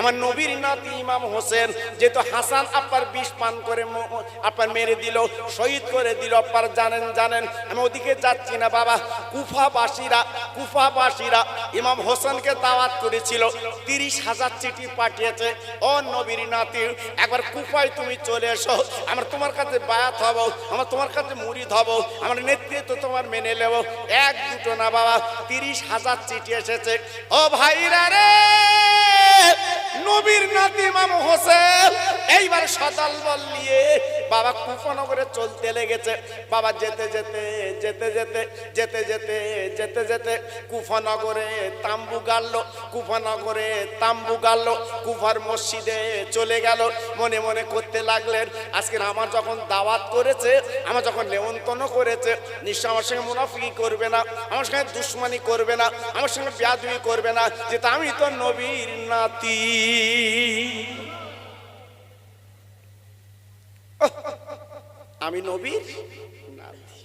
আমার নবীর নাতি ইমাম হোসেন যেহেতু হাসান আব্বার বিষ পান করে আব্বার মেরে দিল, শহীদ করে দিল। আব্বার জানেন আমি ওদিকে যাচ্ছি না বাবা। কুফাবাসীরা ইমাম হোসেনকে দাওয়াত করেছিল, 30,000 চিঠি পাঠিয়েছে। ও নবীর নাতি, একবার কুফায় তুমি চলে এসো, আমরা তোমার কাছে বায়াত হব, আমরা তোমার কাছে মুরিদ হব, আমার নেতৃত্ব তোমার মেনে নেব। এক দুটো না বাবা, 30,000 চিঠি এসেছে। ও ভাইরা রে, নবীর নাতি ইমাম হোসেন এইবার সদল বল নিয়ে বাবা কুফানগরে চলতে লেগেছে। বাবা যেতে যেতে কুফানগরে তাম্বু গাড়লো। কুফার মসজিদে চলে গেল। মনে মনে করতে লাগলেন, আজকে আমার যখন দাওয়াত করেছে, আমার যখন নেমন্তন্ন করেছে, নিশ্চয় আমার সঙ্গে মুনাফিকি করবে না, আমার সঙ্গে দুশ্মনী করবে না, আমার সঙ্গে বেয়াদবি করবে না, যেটা আমি তো নবীর নাতি। আমি নবীর নাতি।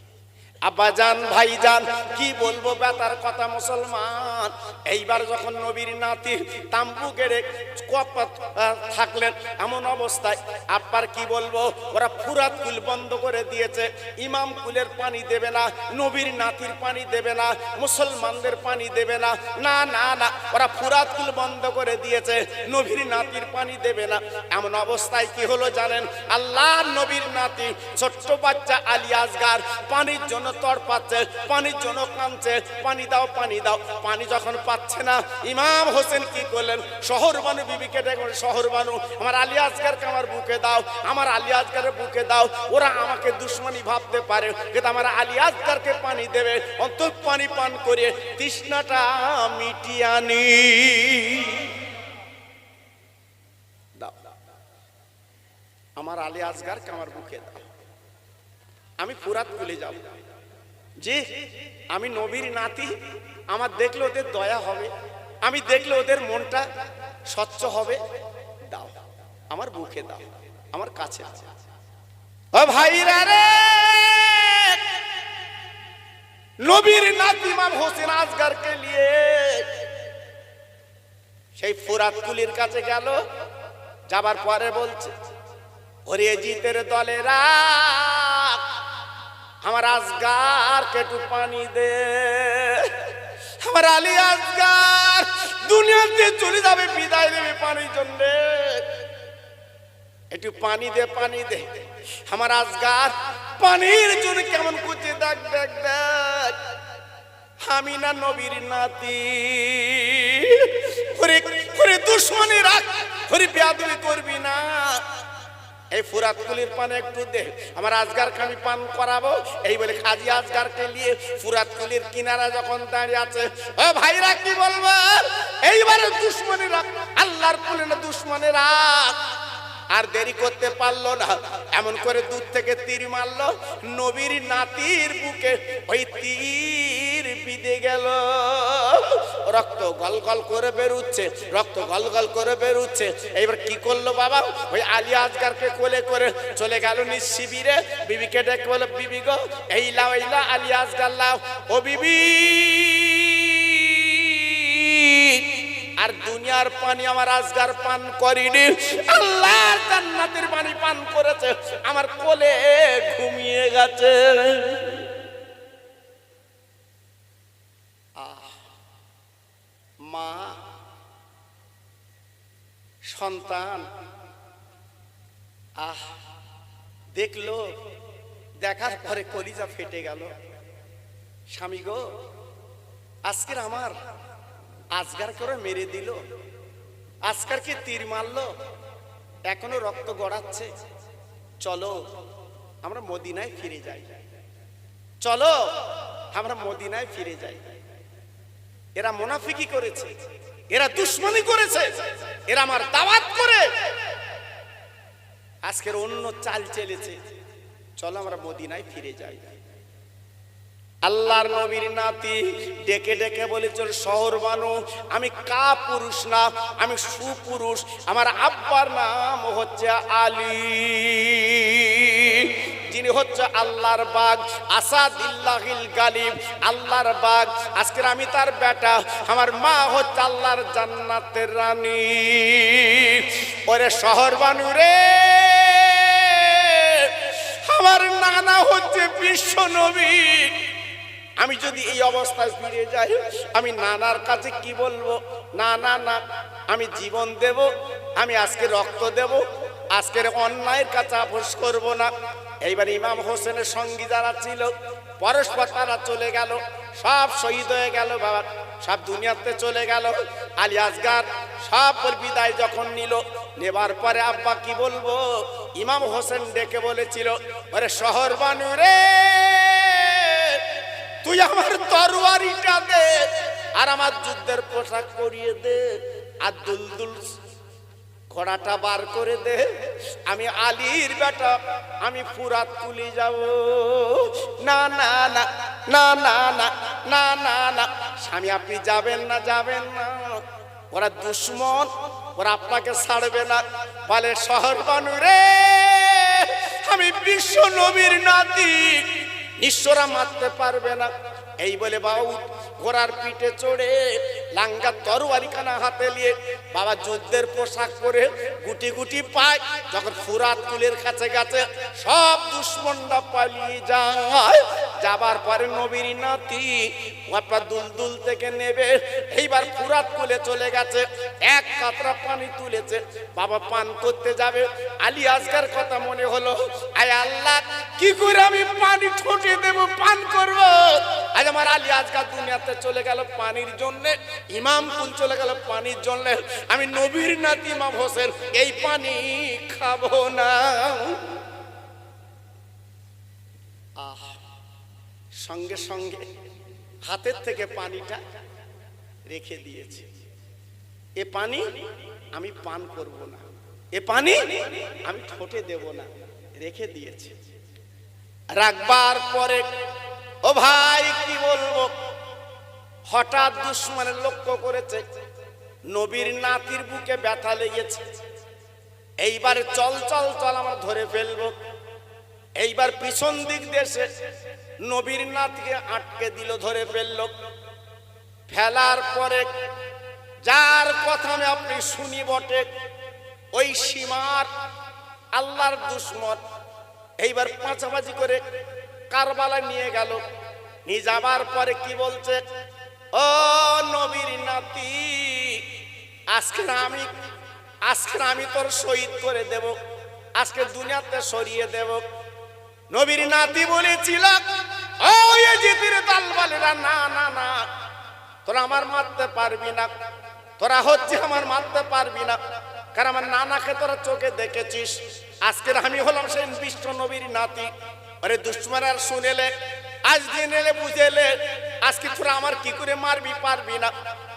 আব্বাজান ভাইজান কি বলবো বেতার কথা মুসলমান। এইবার যখন নবীর নাতি তাম্বু গেড়ে থাকলেন এমন অবস্থায়, আব্বার কি বলবো, ওরা ফুরাত কুল বন্ধ করে দিয়েছে। ইমাম কুলের পানি দেবে না, নবীর নাতির পানি দেবে না, মুসলমানদের পানি দেবে না, না না না, ওরা ফুরাত কুল বন্ধ করে দিয়েছে, নবীর নাতির পানি দেবে না। এমন অবস্থায় কি হলো জানেন, আল্লাহর নবীর নাতি ছোট্ট বাচ্চা আলী আসগার পানির জন্য তড়পাচ্ছে, পানির জন্য কাঁদছে, পানি দাও পানি দাও। পানি যখন পাচ্ছে না, ইমাম হোসেন কি করলেন, শহরবানু বিবিকে ডেকে, শহরবানু আমার আলী আসগারকে আমার বুকে দাও, আমার আলী আসগারের বুকে দাও। ওরা আমাকে দুশ্মনী ভাবতে পারে, কিন্তু আমার আলী আসগারকে পানি দেবে, অন্তত পানি পান করে তৃষ্ণাটা মিটিয়ানি দাও। আমার আলী আসগারকে আমার বুকে দাও, আমি ফুরাত ভুলে যাব। জি, আমি নবীর নাতি, আমার দেখলে ওদের দয়া হবে, আমি দেখলে ওদের মনটা স্বচ্ছ হবে। দাও, আমার বুকে দাও, আমার কাছে। ও ভাইরা রে, নবীর নাতি ইমাম হোসেন আসগারকে নিয়ে সেই ফুরাত কুলির কাছে গেল। যাবার পরে বলছে, ওরে জিতের দলেরা, আমার আসগারকে একটু পানি দে, আমার আলী আসগার দুনিয়াতে চলে যাবে, বিদায় দেবে পানির জন্য, একটু পানি দে, পানি দে। আমার আসগার পানির জন্য কেমন করছে, দেখ দেখ দেখ, আমি না নবীর নাতি, ওরে দুশ্মনী রাখ, ওরে বেয়াদবি করবি না, এই ফুরাত কুলির পানি একটু দে, আমার আসগারকে আমি পান করাবো। এই বলে কাজী আসগারকে নিয়ে ফুরাত কুলির কিনারা যখন দাঁড়িয়ে আছে, ও ভাইরা কি বলবো, এইবারে দুশ্মনীরা, আল্লাহর কুলে না দুশ্মনেরা আর দেরি করতে পারলো না, এমন করে দূর থেকে তীর মারলো নবীর নাতির বুকে। ওই তীর বিঁধে গেল, রক্ত গলগল করে বেরুচ্ছে, রক্ত গলগল করে বেরুচ্ছে। এইবার কি করলো বাবা, ওই আলী আসগারকে কোলে করে চলে গেল নিজ শিবিরে। বিবিকে ডেকে বলে, বিবি গো, এই লাও আলী আসগার লাও। ও বিবি, আর দুনিয়ার পানি আমার আসগার পান করিনি, আল্লাহর জান্নাতের পানি পান করেছে, আমার কোলে ঘুমিয়ে গেছে। মা সন্তান দেখলো, দেখার পরে কলিজা ফেটে গেল। স্বামী গো, আজকের আমার আসগার করে মেরে দিল, আসগারকে তীর মারলো, এখনো রক্ত গড়াচ্ছে, চলো আমরা মদিনায় ফিরে যাই, চলো আমরা মদিনায় ফিরে যাই। এরা মুনাফিকি করেছে, এরা দুশ্মনী করেছে, এরা আমার দাওয়াত করে আজকের অন্য চাল চেলেছে, চলো আমরা মদিনায় ফিরে যাই। আল্লাহর নবীর নাতি ডেকে ডেকে বলেছিল, শহর বানু, আমি কা পুরুষ না, আমি সুপুরুষ, আমার আব্বার নাম হচ্ছে আলী, যিনি হচ্ছে আল্লাহর বাগ, আসাদিল্লাহিল গালিব, আল্লাহর বাগ। আজকের আমি তার বেটা, আমার মা হচ্ছে আল্লাহর জান্নাতের রানী। ওরে শহর বানু রে, আমার নানা হচ্ছে বিশ্ব নবী। আমি যদি এই অবস্থায় ফিরে যাই, আমি নানার কাছে কি বলবো? না না না, আমি জীবন দেব, আমি আজকে রক্ত দেব, আজকের অন্যায়ের কাছে আপোষ করব না। এইবার ইমাম হোসেনের সঙ্গী যারা ছিল পরস্পর তারা চলে গেল, সব শহীদ হয়ে গেল বাবা, সব দুনিয়াতে চলে গেল। আলী আসগার সব বিদায় যখন নিল, নেবার পরে আব্বা কি বলবো, ইমাম হোসেন ডেকে বলেছিল, ওরে শহর বানু রে, তুই আমার তরবারিটা দে আর আমার যুদ্ধের পোশাক পরিয়ে দে, আর দুলদুল ঘোড়াটা বার করে দে, আমি আলীর বেটা, আমি ফুরাত কুলি যাব। না না না না না না না না না, স্বামী আপনি যাবেন না, যাবেন না, ওরা দুশ্মন, ওরা আপনাকে ছাড়বে না। বলে শহর বানু রে, আমি বিশ্ব নবীর নাতি, ঈশ্বরা মারতে পারবে না। এই বলে বাবা ঘোড়ার পিঠে চড়ে লাঙ্গা তরবারিখানা হাতে নিয়ে বাবা যুদ্ধের পোশাক পরে গুটি গুটি পায়, যখন ফুরাত কুলের কাছে গেছে সব দুশ্মনরা পালিয়ে যায়। যাবার পরে নবীর নাতি আপনার দুলদুল থেকে নেবে, এইবার ফুরাত কুলে চলে গেছে, এক কাতরা পানি তুলেছে, বাবা পান করতে যাবে। আলী আসগার কথা মনে হলো, আয় আল্লাহ, কি করে আমি পানি ঠোঁটে দেব, পান করব? আজ আমার আলী আসগার দুনিয়াতে চলে গেল পানির জন্য, ইমাম কুল চলে গেল পানির জন্য, আমি নবীর নাতি ইমাম হোসেন এই পানি খাবো না। আহ, সঙ্গে সঙ্গে হাতের থেকে পানিটা রেখে দিয়েছে, এ পানি আমি পান করব না, এ পানি আমি ঠোঁটে দেব না, রেখে দিয়েছে। রাখবার পরে ও ভাই কি বলবো, হঠাৎ দুশ্মনের লক্ষ্য করেছে, নবীর নাতির বুকে ব্যথা লেগেছে, এইবার চল চল চল আমার ধরে ফেলবো। এইবার পিছন দিক দেশে নবীর নাতিকে আটকে দিল, ধরে ফেললো। ফেলার পরে যার কথা আমি আপনি শুনি বটে, ওই সীমার আল্লাহর দুশ্মন এইবার পাঁচাপাচি করে কারবালা নিয়ে গেল। নিয়ে যাবার পরে কি বলছে, ও নবীর নাতি, আজকে আমি তোর শহীদ করে দেব, আজকে দুনিয়াতে সরিয়ে দেব। নবীর নাতি বলেছিল, ও ইয়েজিদের দলবলেরা, না না না, তোরা আমার মারতে পারবি না, তোরা হচ্ছে আমার মারতে পারবি না, কারণ আমার নানাকে তোরা চোখে দেখেছিস, আজকের আমি হলাম সেই বিশ্ব নবীর নাতি। আরে দুশ্মনের শুনেলে, আজ দিন এলে বুঝেলে, আজকে তোরা আমার কি করে মারবি, পারবি না।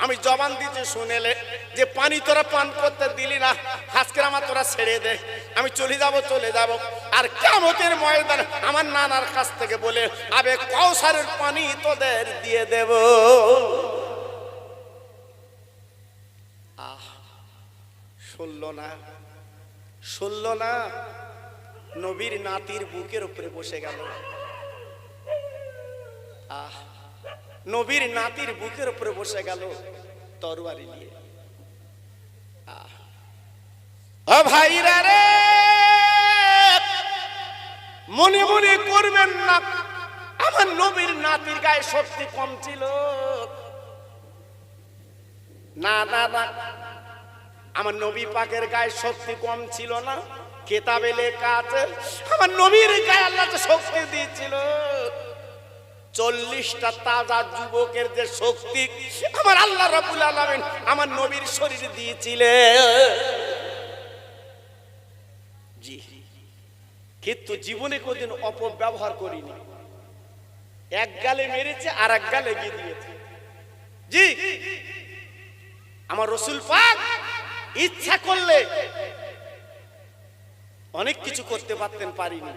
আমি জবান দিতে শুনেলে যে পানি তোরা পান করতে দিলি না, আজকে আমার তোরা ছেড়ে দে, আমি চলে যাব। আর কিয়ামতের ময়দানে আমার নানার কাছ থেকে বলে আবে কাউসারের পানি তোদের দিয়ে দেব। আহ, শুনল না, নবীর নাতির বুকের উপরে বসে গেল। আহ, নবীর নাতির বুকের উপরে বসে গেল তরবারি নিয়ে। ও ভাইরা রে, মনে মনে করবেন না আমার নবীর নাতির গায়ে শক্তি কম ছিল, না না না, আমার নবী পাকের গায়ে শক্তি কম ছিল না। কেতাবে লেখা আছে আমার নবীর গায়ে আল্লাহ শক্তি দিয়েছিল। 40টা তাজা যুবকের যে শক্তি আমার আল্লাহ রাব্বুল আলামিন আমার নবীর শরীরে দিয়েছিলেন। জি, কিন্তু জীবনে কোনদিন অপব্যবহার করিনি। এক গালে মেরেছে আর এক গালে গিয়ে দিয়েছে। জি, আমার রাসূল পাক ইচ্ছা করলে অনেক কিছু করতে পারতেন, পারিনি।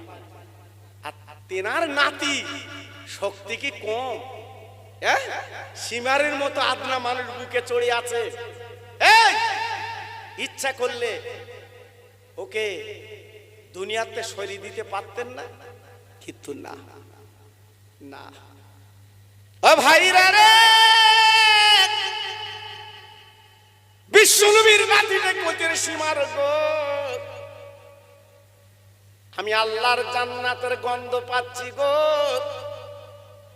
আর তেনার নাতি শক্তি কি কম? সীমারের মতো আদনা মানুষ বুকে চড়ে আছে, ইচ্ছা করলে ওকে দুনিয়াতে সরিয়ে দিতে পারতেন না, কিন্তু না না। ও ভাইরা রে, বিশ্বনবীর নাতিটা বলছে সীমার গো, আমি আল্লাহর জান্নাতের গন্ধ পাচ্ছি গো।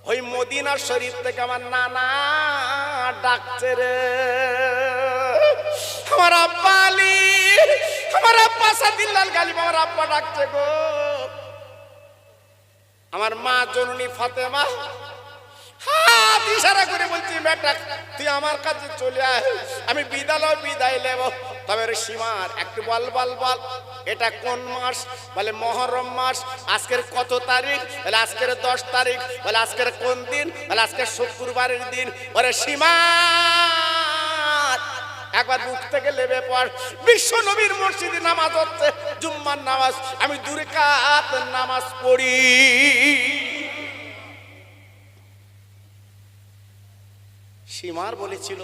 ওই মদিনা শরীফ থেকে আমার নানা ডাকছে রে, আমার আব্বা আলী, আমার আব্বা সাদিল্লাল গালিব, আমার আব্বা ডাকছে গো। আমার মা জননী ফাতেমা হাত ইশারা করে বলছি বেটা তুই আমার কাছে চলে আয়, আমি বিদায় নেব। তবে সীমার একটু বল বল বল, এটা কোন মাস? বলে মহরম মাস। আজকের কত তারিখ? বলে আজকের 10 তারিখ। বলে আজকের কোন দিন? বলে আজকে শুক্রবারের দিন। ওরে সীমার একবার বুক থেকে লেবে পড়, বিশ্ব নবীর মসজিদে নামাজ হচ্ছে, জুম্মার নামাজ, আমি 2 রাকাত নামাজ পড়ি। সীমার বলেছিল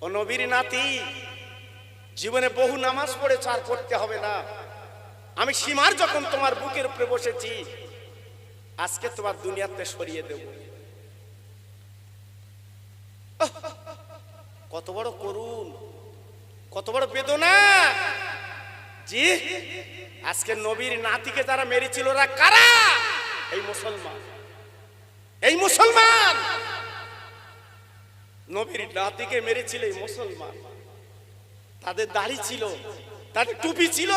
ও নবীর নাতি, জীবনে বহু নামাজ পড়েছ, আর পড়তে হবে না। আমি সীমার যখন তোমার বুকের উপরে বসেছি, আজকে তোমার দুনিয়াতে সরিয়ে দেব। কত বড় করুণ, কত বড় বেদনা। জি, আজকে নবীর নাতিকে যারা মেরেছিল ওরা কারা? এই মুসলমান, এই মুসলমান। নবীর নাতিকে মেরেছিল এই মুসলমান। তাদের দাড়ি ছিল, তাদের টুপি ছিল,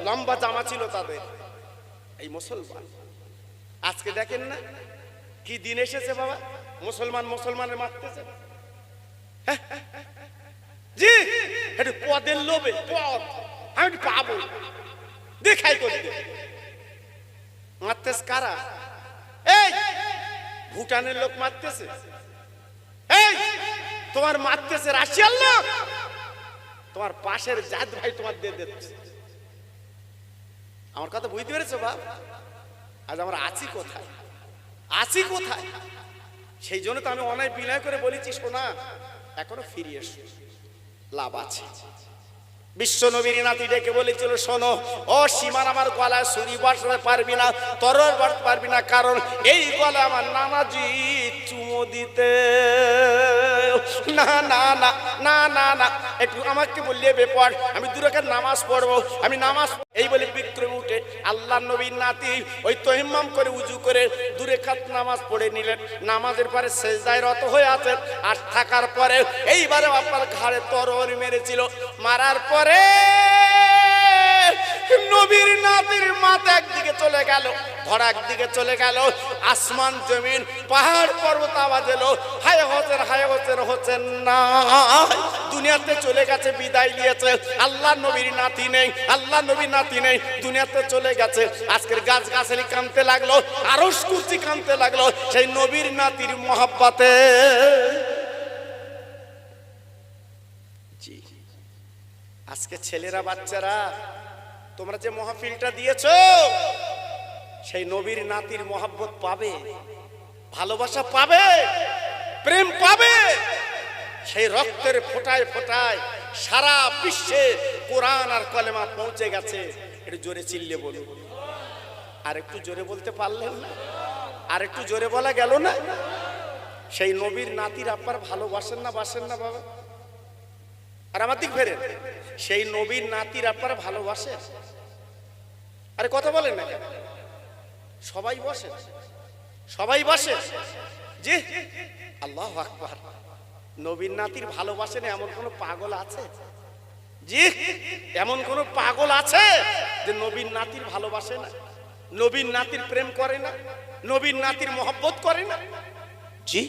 লম্বা জামা ছিল তাদের, এই মুসলমান। আজকে দেখেন না কি দিন এসেছে বাবা, মুসলমান মুসলমানের মারতেছে। জি, একটু পদের লোভে, পদ আমি পাবো দেখাই করি, মারতেছে কারা? এই ভুটানের লোক মারতেছে, এই তোমার মারতেছে রাশিয়ার লোক, তোমার পাশের জাত ভাই তোমার দিয়ে দিচ্ছে। আমার কথা বুঝতে পেরেছো বাপ? আজ আমরা আছি কোথায়, আছি কোথায়? সেই জন্য তো আমি অনেক বিনয় করে বলেছি, শোনা এখনো ফিরে এসো, লাভ আছে। বিশ্ব নবীর নাতি ডেকে বলেছিল, শোনো ও সীমার, আমার গলায় ছুরি বসাতে পারবি না, তরোয়ার বসাতে পারবি না, কারণ এই গলায় আমার নানাজি চুমো দিতে। না না না না না না, একটু আমাকে বললে বেপর, আমি 2 রাকাত নামাজ পড়বো, আমি নামাজ। এই বলে বিক্রম উঠে আল্লাহ নবীর নাতি ওই তহিম্মাম করে উজু করে 2 রাকাত নামাজ পড়ে নিলেন। নামাজের পরে সেজদায় রত হয়ে আছেন, আর থাকার পরে এইবারে আপনার ঘাড়ে তরোয়ার মেরেছিল। মারার পরে নবীর নাতির মাথা একদিকে চলে গেল, ধরা একদিকে চলে গেল, আসমান জমিন পাহাড় পর্বত আওয়াজ এলো, হায় হোসেন, হায় হোসেন, হোসেন না, দুনিয়াতে চলে গেছে, বিদায় নিয়েছে। আল্লাহ নবীর নাতি নেই, আল্লাহ নবীর নাতি নেই, দুনিয়াতে চলে গেছে। আজকের গাছ গাছালি কাঁদতে লাগলো, আরশ কুরসি কাঁদতে লাগলো, সেই নবীর নাতির মহব্বতে। জি, আজকে ছেলেরা বাচ্চারা তোমরা যে মাহফিলটা দিয়েছো, সেই নবীর নাতির মহব্বত পাবে, ভালোবাসা পাবে, প্রেম পাবে। সেই রক্তের ফোঁটায় ফোঁটায় সারা বিশ্বে কোরআন আর কলেমা পৌঁছে গেছে। একটু জোরে চিল্লে বলুন। আর একটু জোরে বলতে পারলেন না? আর একটু জোরে বলা গেল না? সেই নবীর নাতির আপনার ভালোবাসেন না, বাসেন না বাবা? আর আমার দিক ফেরেন, সেই নবীর নাতির আপনারা ভালোবাসেন? আরে কথা বলেন না কেন? সবাই বসে, সবাই বসে। জি, আল্লাহু আকবার। নবীর নাতির ভালোবাসেন এমন কোন পাগল আছে? জি, এমন কোন পাগল আছে যে নবীর নাতির ভালোবাসে না, নবীর নাতির প্রেম করে না, নবীর নাতির মহব্বত করে না? জি,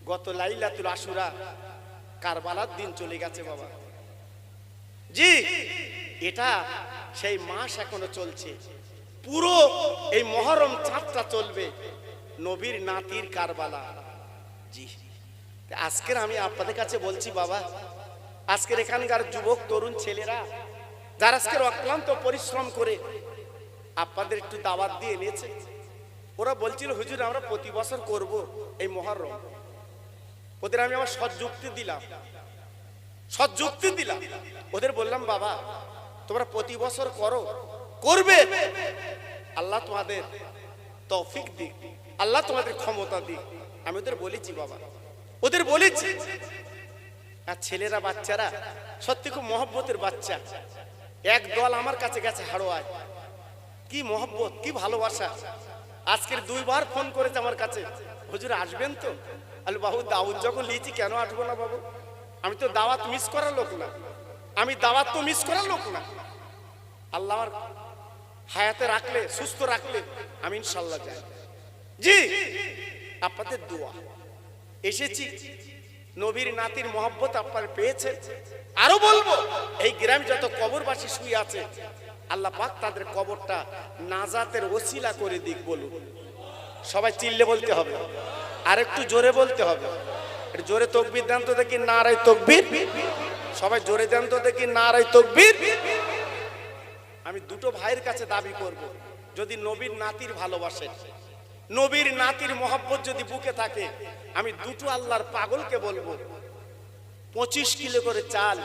গত লাইলাতুল আশুরা কারবালার দিন চলে গেছে বাবা। জি, এটা সেই মাস এখনো চলছে, পুরো এই মহরম চাঁদটা চলবে নবীর নাতির কারবালা। জি, আজকের আমি আপনাদের কাছে বলছি বাবা, আজকের এখানকার যুবক তরুণ ছেলেরা যারা আজকের অক্লান্ত পরিশ্রম করে আপনাদের একটু দাওয়াত দিয়ে এনেছে, ওরা বলছিল হুজুর আমরা প্রতি বছর করব এই মহরম। ওদের আমি আমার সৎযুক্তি দিলাম, সৎযুক্তি দিলাম। ওদের বললাম বাবা তোমরা প্রতি বছর করো, করবে, আল্লাহ তোমাদের তৌফিক দিক, আল্লাহ তোমাদের ক্ষমতা দিক। আমি ওদের বলেছি বাবা, ওদের বলেছি আর ছেলেরা বাচ্চারা সত্যি খুব মহব্বতের বাচ্চা। এক দল আমার কাছে গেছে হাড়োয়ায়, কি মহব্বত, কি ভালোবাসা। আজকের 2 বার ফোন করেছে আমার কাছে, হুজুর আসবেন তো? আরে বাবু দাওয়াত যখন লিয়েছি কেন আসবো না বাবু, আমি তো দাওয়াত মিস করার লোক না, আমি দাওয়াত তো মিস করার লোক না। আল্লাহ আমার হায়াতে রাখলে, সুস্থ রাখলে আমি ইনশাল্লাহ যাই। জি আপনাদের দোয়া এসেছি, নবীর নাতির মহব্বত আপনারা পেয়েছেন। আরো বলবো এই গ্রামে যত কবরবাসী শুয়ে আছে আল্লাহ পাক তাদের কবরটা নাজাতের ওসিলা করে দিক। বলুন সবাই চিল্লে বলতে হবে, আর একটু জোরে বলতে হবে। জোরে তাকবীর দেন তো দেখি, নারায়ে তাকবীর। সবাই জোরে দেন তো দেখি, নারায়ে তাকবীর। আমি দুটো ভাইয়ের কাছে দাবি করব, যদি নবীর নাতির ভালোবাসেন, নবীর নাতির মহব্বত যদি বুকে থাকে, আমি দুটো আল্লাহর পাগলকে বলবো 25 কিলো করে চাল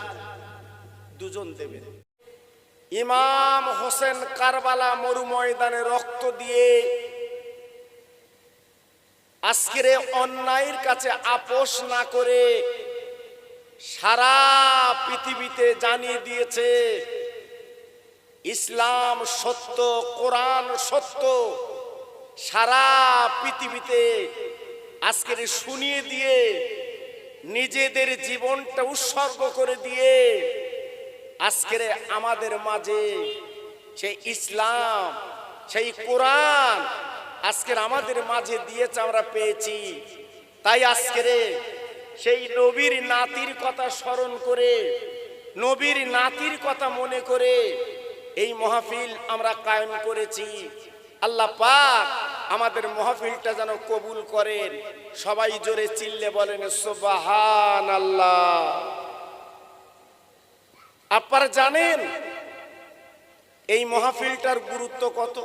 দুজন দেবেন। ইমাম হোসেন কারবালা মরু ময়দানে রক্ত দিয়ে আজকের অন্যায়ের কাছে আপোষ না করে সারা পৃথিবীতে জানিয়ে দিয়েছে ইসলাম সত্য, কোরআন সত্য। সারা পৃথিবীতে আজকের শুনিয়ে দিয়ে নিজেদের জীবনটা উৎসর্গ করে দিয়ে আজকের আমাদের মাঝে সেই ইসলাম, সেই কোরআন আজকের আমাদের মাঝে দিয়েছে, আমরা পেয়েছি। তাই আজকের সেই নবীর নাতির কথা স্মরণ করে, নবীর নাতির কথা মনে করে এই মাহফিল আমরা কায়েম করেছি। আল্লাহ পাক আমাদের মাহফিলটা যেন কবুল করেন। সবাই জোরে চিল্লে বলেন সুবহানাল্লাহ। আপনারা জানেন এই মাহফিলটার গুরুত্ব কত?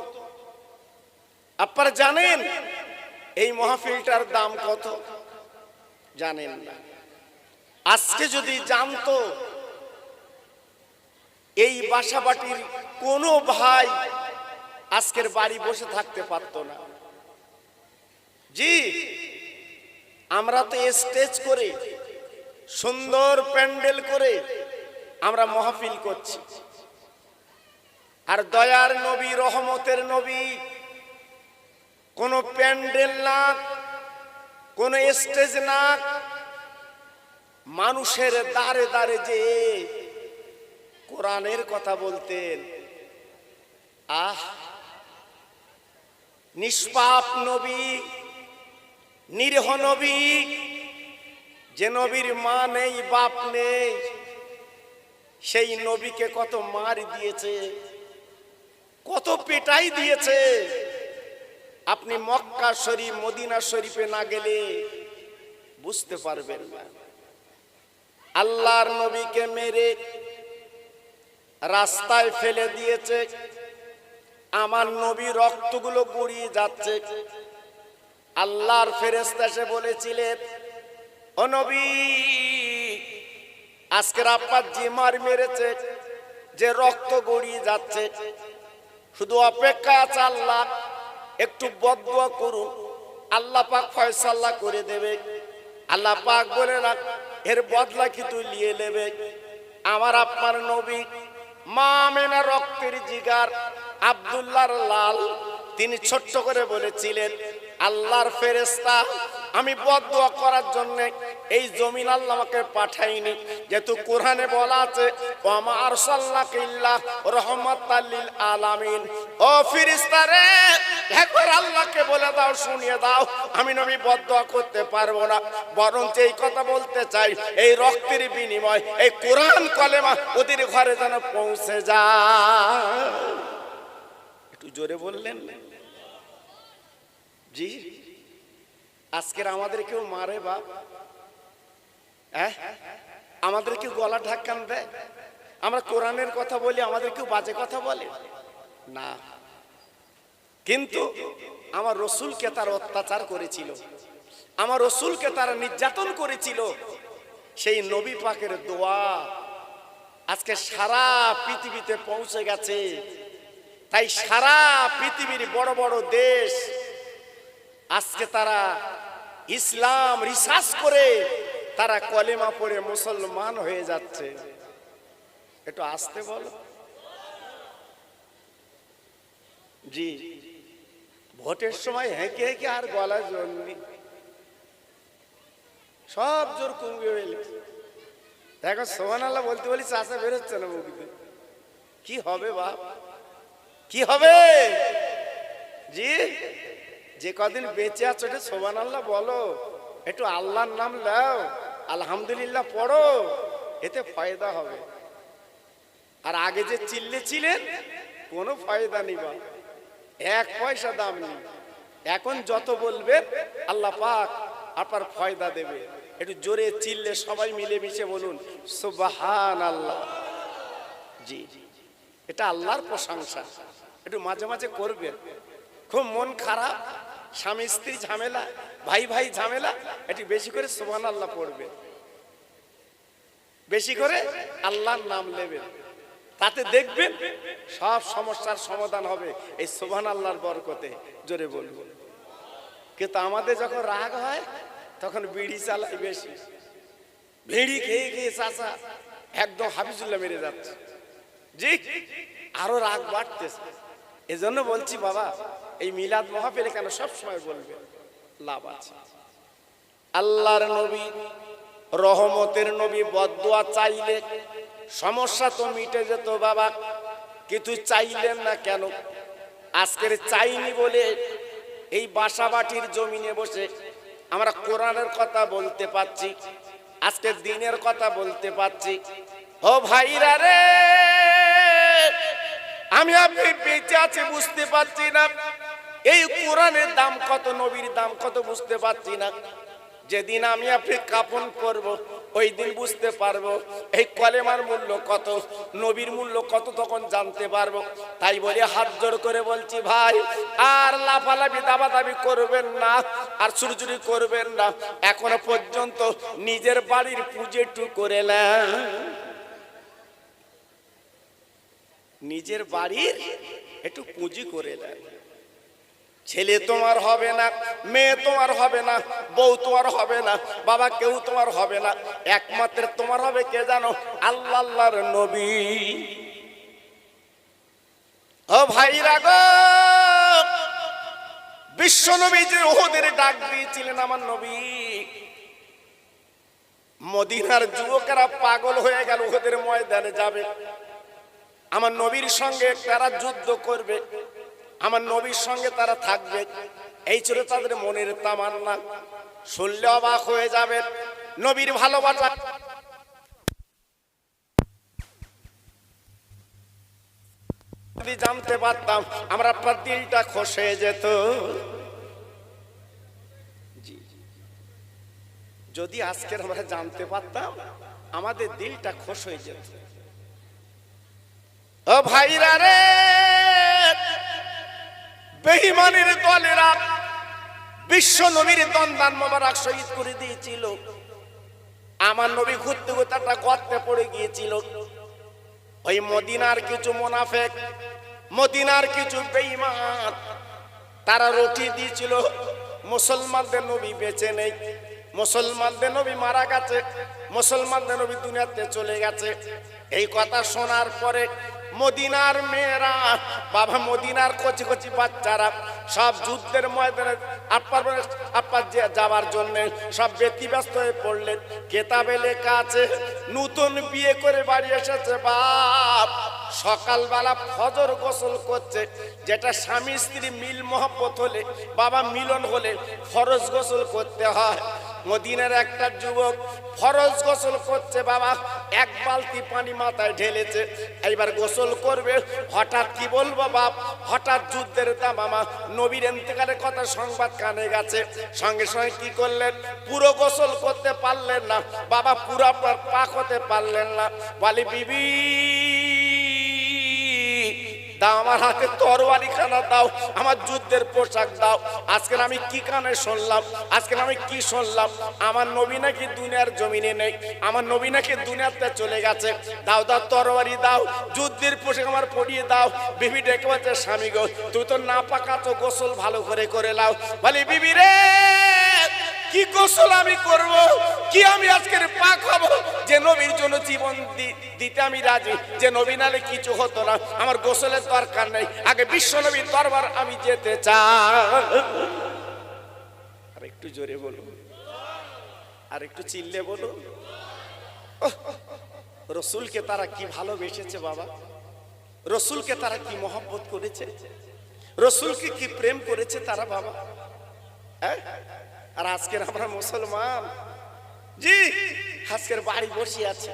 আপনারা জানেন এই মাহফিলটার দাম কত? জানেন না। আজকে যদি জানতো এই বাসাবাটির কোনো ভাই আজকের বাড়ি বসে থাকতে পারতো না। জি আমরা তো স্টেজ করে, সুন্দর প্যান্ডেল করে আমরা মাহফিল করছি, আর দয়ার নবী, রহমতের নবী কোন প্যান্ডেল না, কোন স্টেজ না, মানুষের দাঁড়ে দাঁড়ে যে কোরআনের কথা বলতেন। আহ নিষ্পাপ নবী, নিরীহ নবী, যে নবীর মা নেই, বাপ নেই, সেই নবীকে কত মার দিয়েছে, কত পেটাই দিয়েছে। আপনি মক্কা শরীফ, মদিনা শরীফে না গেলে বুঝতে পারবেন না। আল্লাহর নবীকে মেরে রাস্তায় ফেলে দিয়েছে, আমার নবী রক্তগুলো গড়িয়ে যাচ্ছে। আল্লাহর ফেরেশতা এসে বলেছিলেন, ও নবী আজকের আপনার যে মার মেরেছে, যে রক্ত গড়িয়ে যাচ্ছে, শুধু অপেক্ষা আছে আল্লাহ একটু বদদুয়া করুন, আল্লাহ পাক ফয়সালা করে দেবে। আল্লাহ পাক বলে রাখ, এর বদলা কি তুই নিয়ে নেবে? আমার আপনার নবী মা আমেনা রক্তের জিগার, আব্দুল্লাহর লাল, তিনি ছোট্ট করে বলেছিলেন, আল্লাহর ফেরেশতা আমি বদদুয়া করার জন্য এই জমিন আল্লাহ আমাকে পাঠাইনি, যেহেতু কোরআনে বলা আছে ওয়ামা আরসালনাকা ইল্লা রাহমাতাল লিল আলামিন। ও ফেরেশতারে একবার আল্লাহকে বলে দাও, শুনিয়ে দাও, আমি নবী বদদুয়া করতে পারবো না, বরং এই কথা বলতে চাই এই রক্তের বিনিময় এই কোরআন কলেমা ওদের ঘরে যেন পৌঁছে যায়। একটু জোরে বললেন জি। আজকের আমাদের কেউ মারে বাপ, আমাদের কেউ গলা ঢাক্কান দেয়, আমরা কোরআনের কথা বলি, আমাদের কেউ বাজে কথা বলে না। কিন্তু আমার রসুলকে তারা অত্যাচার করেছিল, আমার রসুলকে তারা নির্যাতন করেছিল, সেই নবী পাকের দোয়া আজকে সারা পৃথিবীতে পৌঁছে গেছে। তাই সারা পৃথিবীর বড় বড় দেশ আজকে তারা ইসলাম রিসার্চ করে তারা কলেমা পড়ে মুসলমান হয়ে যাচ্ছে। একটু আসতে বলো। জি, ভোটের সময় হেঁকে হেঁকে আর গলা জোর নেই, সব জোর কমবে হইলে। দেখো সুবহানাল্লাহ বলতে বলি চাষা বেরোচ্ছে না মুখে। কি হবে বাপ, কি হবে? জি, যে কদিন বেঁচে আছো একটু সুবহানাল্লাহ বলো, একটু আল্লাহর নাম নাও, আলহামদুলিল্লাহ পড়ো, এতে ফায়দা হবে। আর আগে যে চিল্লেছিলেন কোনো ফায়দা নেই বা, এক পয়সা দাম নেই। এখন যত বলবেন আল্লাহ পাক আপনার ফায়দা দেবে। একটু জোরে চিল্লে সবাই মিলেমিশে বলুন সুবহানাল্লাহ। জি, এটা আল্লাহর প্রশংসা। একটু মাঝে মাঝে করবেন। খুব মন খারাপ, স্বামী স্ত্রী ঝামেলা, ভাই ভাই ঝামেলা, একটু বেশি করে সুবহানাল্লাহ পড়বেন, বেশি করে আল্লাহর নাম নেবেন, তাতে দেখবেন সব সমস্যার সমাধান হবে এই সুবহানাল্লাহর বরকতে। জোরে বলুন। কিন্তু আমাদের যখন রাগ হয় তখন বিড়ি চালাই বেশি, বিড়ি খেয়ে খেয়ে চাচা একদম হাফিজুল্লাহ মেরে যাচ্ছে। জি, আরো রাগ বাড়তেছে। এজন্য বলছি বাবা, এই মিলাদ মাহফিলে কেন সব সময় বলবেন, লাভ আছে। আল্লাহর নবী, রহমতের নবী বদদুয়া চাইলে সমস্যা তো মিটে যেত বাবা, কিন্তু চাইলেন না কেন? আজকের চাইনি বলে এই বাসাবাটির জমিনে বসে আমরা কোরআনের কথা বলতে পাচ্ছি, আজকে দিনের কথা বলতে পাচ্ছি। ও ভাইরা রে, আমি আপনি বেঁচে আছি বুঝতে পারছি না, এই কোরআনের দাম কত, নবীর দাম কত বুঝতে পারছি না। যেদিন আমি আপনি কাফন করব ওই দিন বুঝতে পারবো এই কলেমার মূল্য কত, নবীর মূল্য কত, তখন জানতে পারবো। তাই বলে হাত জোড় করে বলছি ভাই, আর লাফালাফি দাবাদাবি করবেন না, আর চুরচুরি করবেন না। এখনো পর্যন্ত নিজের বাড়ির পুজো একটু করে নেন, নিজের বাড়ির একটু পুঁজি করে নেন। ছেলে তোমার হবে না, মেয়ে তোমার হবে না, বউ তোমার হবে না, বাবা কেউ তোমার হবে না, একমাত্র তোমার হবে কে জানো? আল্লাহ, আল্লাহর নবী। ও ভাইরা গো, বিশ্ব নবী যে ওদের ডাক দিয়েছিলেন আমার নবী, মদিনার যুবকেরা পাগল হয়ে গেল, ওদের ময়দানে যাবে, আমার নবীর সঙ্গে তারা যুদ্ধ করবে, আমার নবীর সঙ্গে তারা থাকবে, এই ছিল তাদের মনের তামান্না। শুনলে অবাক হয়ে যাবে, নবীর ভালোবাসা যদি জানতে পারতাম আমরা, আপনার দিলটা খুশ হয়ে যেত। যদি আজকের আমরা জানতে পারতাম আমাদের দিলটা খুশ হয়ে যেত। ও ভাইরা রে, বেঈমানের দলেরা বিশ্ব নবীর দন্দান মোবারক শহীদ করে দিয়েছিল। আমার নবী ঘুরতে ঘুরতে একটা গর্তে পড়ে গিয়েছিল। ওই মদিনার কিছু মুনাফিক, মদিনার কিছু বেঈমান, তারা রুটি দিয়েছিল মুসলমানদের নবী বেঁচে নেই, মুসলমানদের নবী মারা গেছে, মুসলমানদের নবী দুনিয়াতে চলে গেছে। এই কথা শোনার পরে মদিনার মেয়েরা, বাবা মদিনার কচি কচি বাচ্চারা সব যুদ্ধের ময়দানে আপনার যাওয়ার জন্য সব ব্যতিব্যস্ত হয়ে পড়লেন। কেতাবে লেখা আছে, নতুন বিয়ে করে বাড়ি এসেছে বাপ, সকালবেলা ফজর গোসল করছে, যেটা স্বামী স্ত্রী মিল মহব্বত হলে, বাবা মিলন হলে ফরজ গোসল করতে হয়। মদিনার একটা যুবক ফরজ গোসল করছে বাবা, এক বালতি পানি মাথায় ঢেলেছে, এইবার গোসল করবে। হঠাৎ কি বলবো বাপ, হঠাৎ যুদ্ধের দামামা, নবীর ইন্তেকালের কথা সংবাদ কানে গেছে। সঙ্গে সঙ্গে কি করলেন, পুরো গোসল করতে পারলেন না বাবা, পুরো আপনার পাক হতে পারলেন না। বলি বিবি দাও, আমার হাতে তরবারি খানা দাও, আমার যুদ্ধের পোশাক দাও। আজকে আমি কি কানে শুনলাম, আজকে আমি কি শুনলাম, আমার নবী নাকি দুনিয়ার জমিনে নেই, আমার নবী নাকি দুনিয়াতে চলে গেছে। দাও দাও তরবারি দাও, যুদ্ধের পোশাক আমার পরিয়ে দাও। বিবি ডেকে বলছে, স্বামী গো তুমি তো না পাকা, তো গোসল ভালো করে করে লাও। বলি বিবি রে কি গোসল আমি করব, কি আমি আজকের পাক হব যে নবীর জন্য জীবন দিতে আমি রাজি, যে নবী নালে কিছু হতো না, আমার গোসলের দরকার নেই, আগে বিশ্ব নবীর দরবার আমি যেতে চাই। আর একটু জোরে বলুন, আর একটু চিল্লে বলুন। রসুলকে তারা কি ভালোবেসেছে বাবা, রসুলকে তারা কি মহব্বত করেছে, রসুলকে কি প্রেম করেছে তারা বাবা। আর আজকের আমরা মুসলমান, জি আজকের বাড়ি বসে আছে,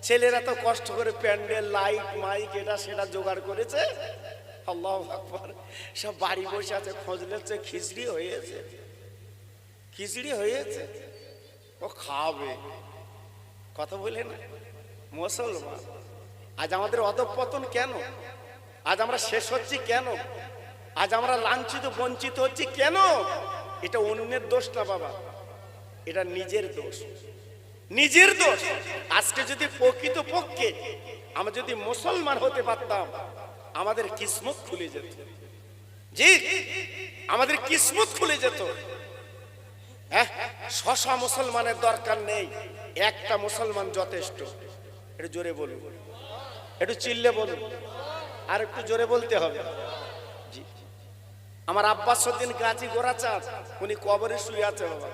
ছেলেরা তো কষ্ট করে প্যান্ডেল লাইট মাইক এটা সেটা জোগাড় করেছে, আল্লাহু আকবার, সব বাড়ি বসে আছে, খোঁজ নিচ্ছে, খিচড়ি হয়েছে, খিচড়ি হয়েছে, ও খাবে, কথা বলে না মুসলমান। আজ আমাদের অধঃপতন কেন, আজ আমরা শেষ হচ্ছি কেন, আজ আমরা লাঞ্ছিত বঞ্চিত হচ্ছি কেন? এটা অন্যের দোষ না বাবা, এটা নিজের দোষ, নিজের দোষ। আজকে যদি প্রকৃত পক্ষে আমরা যদি মুসলমান হতে পারতাম, আমাদের কিসমত খুলে যেত, জি আমাদের কিসমত খুলে যেত। হ্যাঁ, শশা মুসলমানের দরকার নেই, একটা মুসলমান যথেষ্ট। একটু জোরে বলুন, একটু চিল্লে বলুন, আর একটু জোরে বলতে হবে। জি, আমার আব্বাস উদ্দিন গাজী গোরাচাঁদ, উনি কবরে শুয়ে আছে বাবা,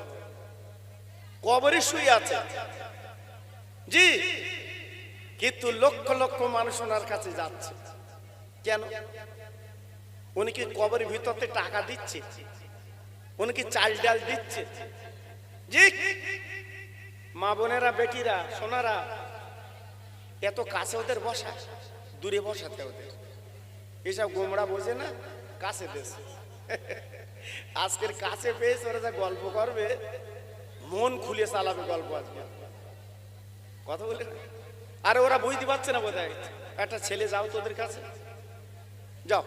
কবরে শুয়ে আছে, জি কিন্তু লক্ষ লক্ষ মানুষ ওনার কাছে যাচ্ছে কেন? উনি কি কবরের ভিতরতে টাকা দিচ্ছে, উনি কি চাল ডাল দিচ্ছে? জি মা বোনেরা, বেটিরা, সোনারা, এত কাছে ওদের বসা, দূরে বসাতে ওদের, এসব গোমড়া বোঝে না, কাছে দেশ। আজকের কাছে পেয়েছে, ওরা যা গল্প করবে, মন খুলে চালাবে গল্প আজকে, কথা বলে না। আরে ওরা বুঝতে পারছে না বোধহয়। একটা ছেলে যাও তোদের কাছে, যাও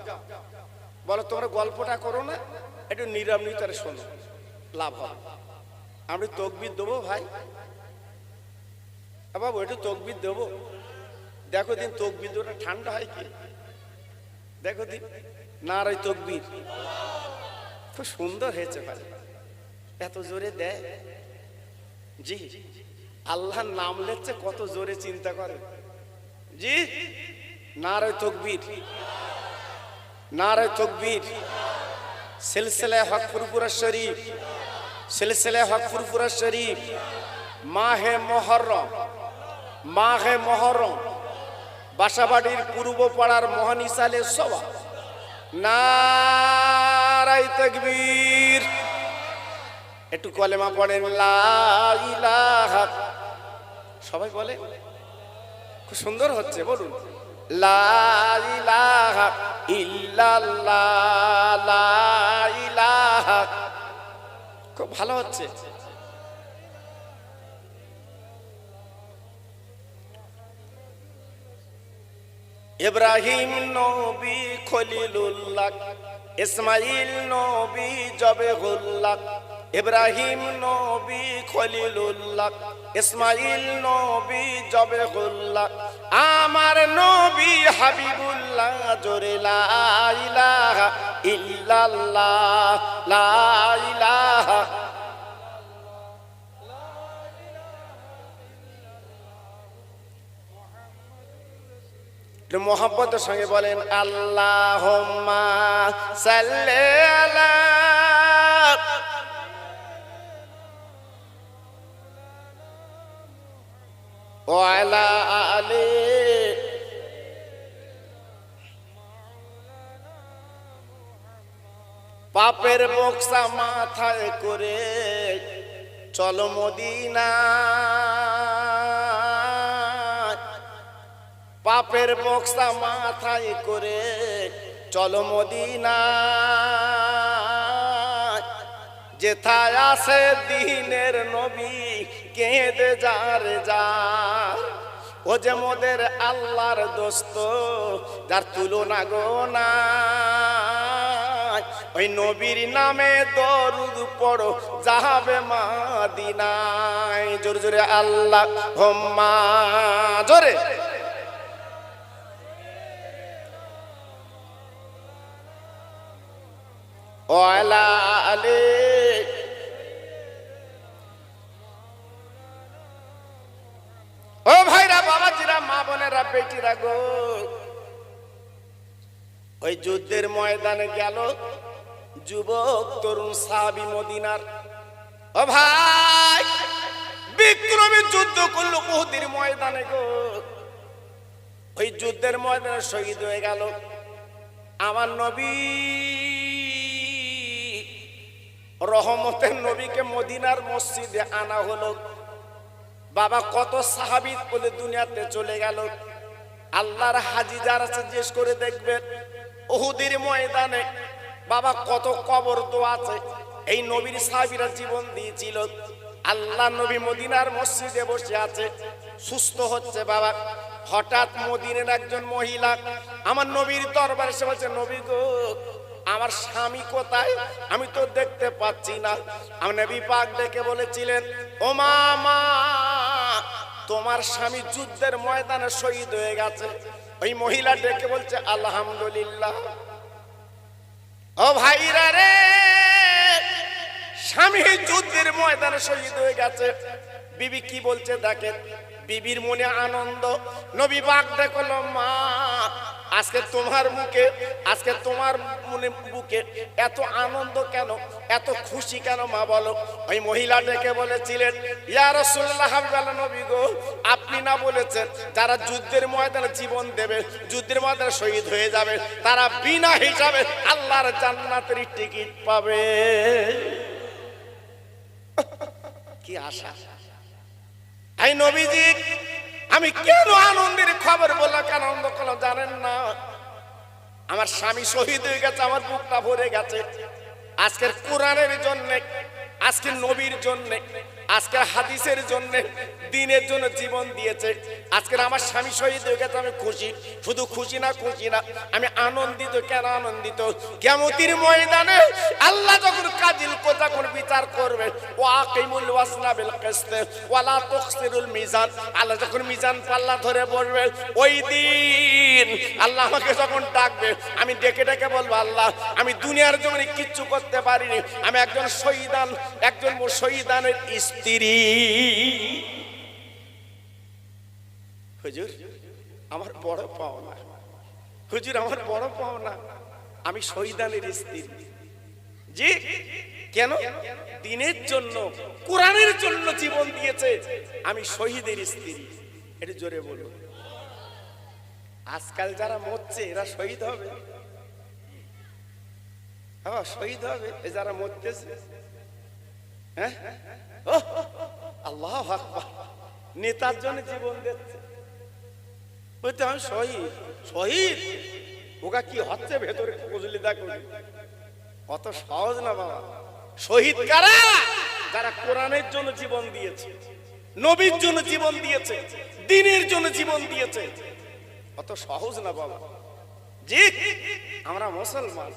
বলো তোমরা গল্পটা করো না, একটু নীরব নিতরে শোনো, লাভ হবে। আমি তকবির দেবো ভাই, বাবু একটু তকবির দেবো, দেখো দিন তকবির ওটা ঠান্ডা হয় কি, দেখো দিন নারাই তকবির, খুব সুন্দর হয়েছে ভাই, এত জোরে দেয়। জি আল্লাহর নাম লেখছে, কত জোরে চিন্তা করে। জি নারাই তকবির, নারাই তকবির। সিলসিলায়ে হক ফুরফুরা শরীফ, সিলসিলায়ে হক ফুরফুরা শরীফ, মাহে মুহররম, মাহে মুহররম, বাসাবাড়ির পূর্ব পাড়ার মহানিসালে সভা, নারায়ে তাকবীর। একটু কলেমা পড়েন, লা ইলাহা, সবাই বলে, খুব সুন্দর হচ্ছে, বলুন লা ইলাহা ইল্লাল্লাহ, লা ইলাহা, খুব ভালো হচ্ছে। ইব্রাহিম নবী খলিলুল্লাহ, ইসমাইল নবী জবেহুল্লাহ, ইব্রাহিম নবী খলিলুল্লাহ, ইসমাইল নবী জবেহুল্লাহ, আমার নবী হাবিবুল্লাহ, জোরে লা ইলাহা ইল্লাল্লাহ, লা ইলাহা। মোহাম্মতের সঙ্গে বলেন, আল্লাহুম্মা সাল্লি আলা ওয়া আলা আলি। পাপের বোঝা মাথায় করে চলো মদিনা, পাপের বোঝা মাথায় করে চলো মদিনা, যেথায় আছে দিনের নবী কেঁদে যার যার, ও যে মোদের আল্লাহর দোস্ত যার তুলনা গো নাই, ওই নবীর নামে দরুদ পড়ো যাবে মদিনায়। জোরে জোরে আল্লাহুম্মা, জোরে ওয়া আলা আলি। বেটিরা গো, ওই যুদ্ধের ময়দানে গেল যুবক তরুণ সাহাবী মদিনার। ও ভাই, বিক্রমী যুদ্ধ করলো উহুদের ময়দানে গো। ওই যুদ্ধের ময়দানে শহীদ হয়ে গেল আমার নবী, রহমতের নবীকে মদিনার মসজিদে আনা হলো। বাবা কত সাহাবী বলে দুনিয়াতে চলে গেল। আল্লাহর হাজি যারা জিজ্ঞেস করে দেখবেন উহুদের ময়দানে বাবা কত কবর তো আছে। এই নবীর সাহাবীরা জীবন দিয়েছিল। আল্লাহ নবী মদিনার মসজিদে বসে আছে, সুস্থ হচ্ছে বাবা। হঠাৎ মদিনার একজন মহিলা আমার নবীর দরবারে এসে বলছে, নবী গো, আমার স্বামী কোথায়? আমি তো দেখতে পাচ্ছি না। আমার নবী পাক ডেকে বলেছিলেন, ও মা, তোমার স্বামী যুদ্ধের ময়দানে শহীদ হয়ে গেছে। ওই মহিলা ডেকে বলছে, আলহামদুলিল্লাহ। ও ভাইরা রে, স্বামী যুদ্ধের ময়দানে শহীদ হয়ে গেছে। বিবি কি বলছে দেখেন, বিবির মনে আনন্দ। নবী পাক ডেকলো, মা, আজকে তোমার মুখে, আজকে তোমার মনে বুকে এত আনন্দ কেন, এত খুশি কেন মা বলো? ওই মহিলা ডেকে বলেছিলেন, ইয়া রাসূলুল্লাহ, নবী গো, আপনি না বলেছেন যারা যুদ্ধের ময়দানে জীবন দেবে, যুদ্ধের ময়দানে শহীদ হয়ে যাবে, তারা বিনা হিসাবে আল্লাহর জান্নাতের টিকিট পাবে। কি আশা! এই নবীজি, আমি কেন আনন্দের খবর বললাম, কেন আনন্দ করলাম জানেন না? আমার স্বামী শহীদ হয়ে গেছে, আমার বুকটা ভরে গেছে। আজকের কোরআনের জন্য, আজকে নবীর জন্য, আজকের হাদিসের জন্য, দ্বীনের জন্য জীবন দিয়েছে। আজকের আমার স্বামী শহীদ হয়ে গেছে, আমি খুশি। শুধু খুশি না, আমি আনন্দিত। কেন আনন্দিত? কিয়ামতের ময়দানে আল্লাহ যখন কাজিল কোথা কোন বিচার করবে, ওয়াকিমুল ওয়াজনা বিল কিসত ওয়ালা তুখসিরুল মিজান, আল্লাহ যখন মিজান পাল্লা ধরে বলবে, ওই দিন আল্লাহ আমাকে যখন ডাকবে, আমি ডেকে ডেকে বলবো, আল্লাহ, আমি দুনিয়ার জন্য কিচ্ছু করতে পারিনি, আমি একজন শহীদানের স্ত্রী। হুজুর, আমার বড় পাওনা, হুজুর, আমার বড় পাওনা, আমি শহীদানের স্ত্রী। জি, কেন? দ্বীনের জন্য, কোরআনের জন্য জীবন দিয়েছে, আমি শহীদের স্ত্রী। এটা জোরে বলুন। আজকাল যারা মরছে এরা শহীদ হবে? হ্যাঁ, শহীদ হবে যারা মরতেছে। হ্যাঁ, আল্লাহু আকবার, নেতার জন্য জীবন দিচ্ছে, বলতে আমি শহীদ। শহীদ ওটা কি হচ্ছে ভেতরে বুঝলি? দেখো, কত সহজ না বাবা। শহীদ কারা? যারা কোরআনের জন্য জীবন দিয়েছে, নবীর জন্য জীবন দিয়েছে, দ্বীনের জন্য জীবন দিয়েছে। কত সহজ না বাবা। জি, আমরা মুসলমান,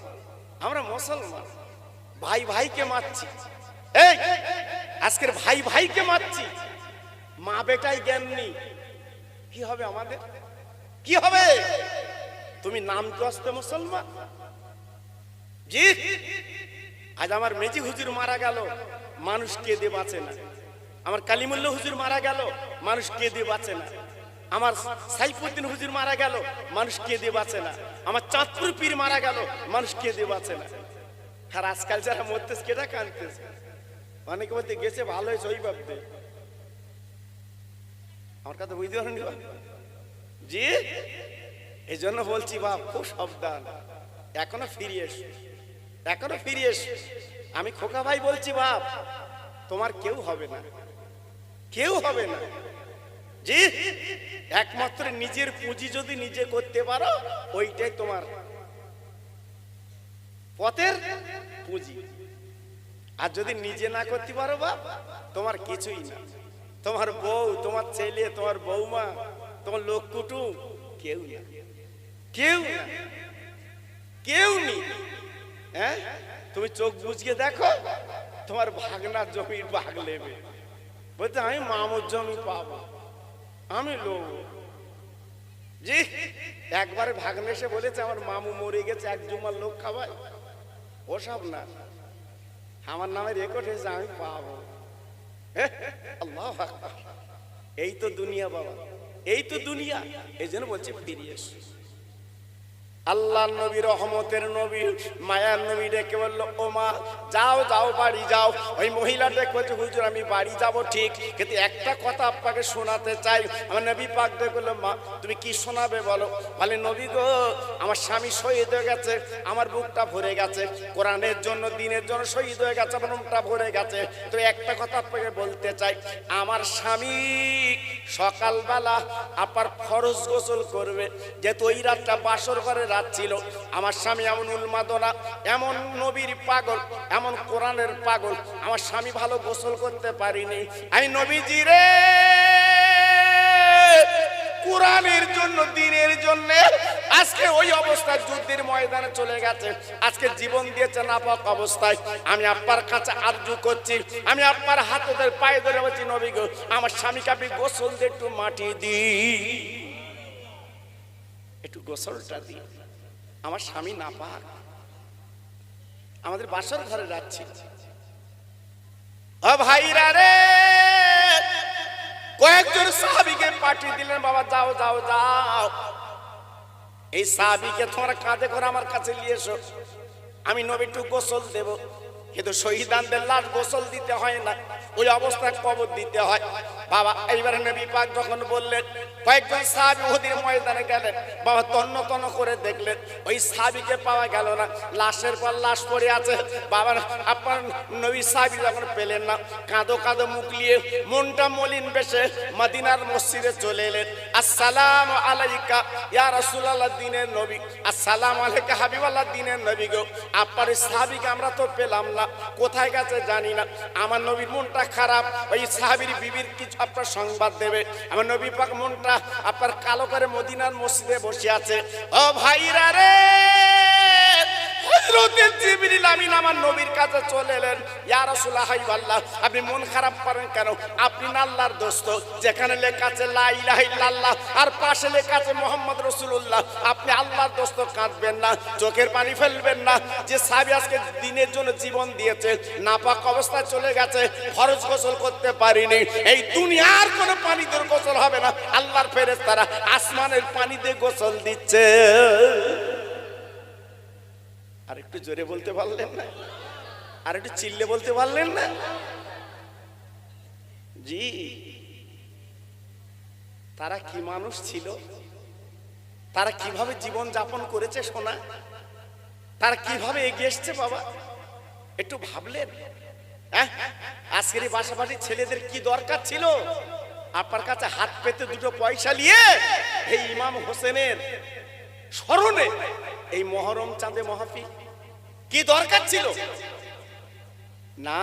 আমরা মুসলমান, ভাই ভাইকে মারছি। এই আজকের ভাই ভাইকে মারছি, মা বেটাই জ্ঞান নেই, কি হবে আমাদের? কি হবে? তুমি নাম তো আসতে মুসলমান। জি, আজ আমার মেজি হুজুর মারা গেল, মানুষ কেঁদে বাঁচে না। আমার কালিমুল্লাহ হুজুর মারা গেল, মানুষ কেঁদে বাঁচে না। আমার সাইফুদ্দিন হুজুর মারা গেল, মানুষ কেঁদে বাঁচে না। আমার চাঁদপুর পীর মারা গেল, মানুষ কেঁদে বাঁচে না। আর আজকাল যারা মরতেছে কেটা কাঁদতেছে? অনেকে বলতে গেছে ভালো হয়েছে, ওই ভাবতে। আমার কথা বুঝতে পারেনি? জি, এই জন্য বলছি বাপ, খুব সাবধান, এখনো ফিরে এসো, এখনো ফিরে এসো। আমি খোকা ভাই বলছি, বাপ, তোমার কেউ হবে না, কেউ হবে না। জি, একমাত্র নিজের পুঁজি যদি নিজে করতে পারো, ওইটাই তোমার পথের পুঁজি। আর যদি নিজে না করতে পারো বাপ, তোমার কিছুই না। তোমার বউ, তোমার ছেলে, তোমার বৌমা, তোমার লোক কুটুম, কেউ না, কেউ না, কেউ নেই। হ্যাঁ, তুমি চোখ বুঝিয়ে দেখো, তোমার ভাগনার জমির ভাগ নেবে, বলতে আমি মামুর জমি পাবো, আমি লোক। জি, একবার ভাগনে এসে বলেছে আমার মামু মরে গেছে, এক জুমার লোক খাওয়ায়। ওসব না, আমার নামে রেকর্ড হয়েছে, আমি পাবো। আল্লাহু আকবার। এই তো দুনিয়া বাবা, এই তো দুনিয়া। এই জন্য বলছি ফিরে এসো। আল্লাহ নবী, রহমতের নবী, মায়ার নবী ডেকে বললো, ও মা যাও যাও বাড়ি যাও। ওই মহিলা ডেকে বলছে, হুজুর আমি বাড়ি যাব ঠিক, কিন্তু একটা কথা আপনাকে শোনাতে চাই। আমার নবী পাক ডেকে বললো, মা তুমি কি শোনাবে বলো। বলে, নবী গো, আমার স্বামী শহীদ হয়ে গেছে, আমার বুকটা ভরে গেছে, কোরআনের জন্য দিনের জন্য শহীদ হয়ে গেছে, আমার বুকটা ভরে গেছে। তো একটা কথা আপনাকে বলতে চাই, আমার স্বামী সকালবেলা আপনার ফরজ গোসল করবে, যেহেতু ওই রাতটা বাসর ঘরে রাত ছিল। আমার স্বামী এমন উন্মাদনা, এমন নবীর পাগল, এমন কোরআনের পাগল, আমার স্বামী ভালো গোসল করতে পারিনি। আমি নবীজি রে, কোরআনের জন্য দিনের জন্য আজকে ওই অবস্থায় যুদ্ধের ময়দানে চলে গেছে, আজকে জীবন দিয়েছে নাপাক অবস্থায়। আমি আপনার কাছে আরজু করছি, আমি আপনার হাতে ধরে পায়ে ধরে বলছি, নবী গো, আমার স্বামীকে আপনি গোসল দিয়ে একটু মাটি দিই, একটু গোসলটা দিই, আমার স্বামী নাপাক, আমাদের বাসর ঘরে যাচ্ছি। ও ভাইরা রে, কয়েকজন সাহাবীকে পাঠিয়ে দিলেন, বাবা যাও যাও যাও, এই সাহাবীকে তোমরা কাঁধে করে আমার কাছে নিয়ে এসো, আমি নবী একটু গোসল দেব। কিন্তু শহীদানদের লাশ গোসল দিতে হয় না, ওই অবস্থায় কবর দিতে হয়। বাবা এইবারে নবী পাক যখন বললেন, কয়েকজন সাহাবী উহুদের ময়দানে গেলেন, বাবা তন্ন তন্ন করে দেখলেন, ওই সাহাবীকে পাওয়া গেল না, লাশের পর লাশ পড়ে আছে। বাবা আপনার নবী সাহাবী যখন পেলেন না, কাঁদো কাঁদো মুখ নিয়ে, মনটা মলিন বেশে মদিনার মসজিদে চলে এলেন। আসসালামু আলাইকা ইয়া রাসূলুল্লাহ, দিনের নবী, আসসালামু আলাইকা হাবিবাল্লাহ, দিনের নবী গো, আপনার সাহাবীকে আমরা তো পেলাম না, কোথায় গেছে জানি না। আমার নবীর মনটা খারাপ, ওই সাহাবীর বিবির কিছু আপনার সংবাদ দেবে। আমার নবী পাক মনটা আপনার কালো করে মদিনার মসজিদে বসে আছে। ও ভাইরা রে, হযরতে জিবরিল আমিন আমার নবীর কাছে চলে এলেন, ইয়া রাসূলুল্লাহ হাবিবাল্লাহ, আপনি মন খারাপ করেন কেন? আপনি না আল্লাহর দোস্ত, যেখানে লেখা আছে লা ইলাহা ইল্লাল্লাহ আর পাশে লেখা আছে মুহাম্মদ রাসূলুল্লাহ, আপনি আল্লাহর দোস্ত, কাঁদবেন না, চোখের পানি ফেলবেন না। যে সাহাবী আজকে দিনের জন্য জীবন দিয়েছে, নাপাক অবস্থায় চলে গেছে, ফরজ গোসল করতে পারিনি, এই দুনিয়ার কোনো পানি দিয়ে গোসল হবে না, আল্লাহর ফেরেশতারা আসমানের পানি দিয়ে গোসল দিচ্ছে। আর একটু জোরে বলতে পারলেন না? আর একটু চিল্লে বলতে পারলেন না? জি, তারা কি মানুষ ছিল, তারা কিভাবে জীবন যাপন করেছে সোনা, তারা কিভাবে এগিয়ে এসছে বাবা, একটু ভাবলেন? আজকের এই বাসাবাড়ির ছেলেদের কি দরকার ছিল আপনার কাছে হাত পেতে দুটো পয়সা নিয়ে এই ইমাম হোসেনের স্মরণে এই মহরম চাঁদে মাহফিল? কি দরকার ছিল? না,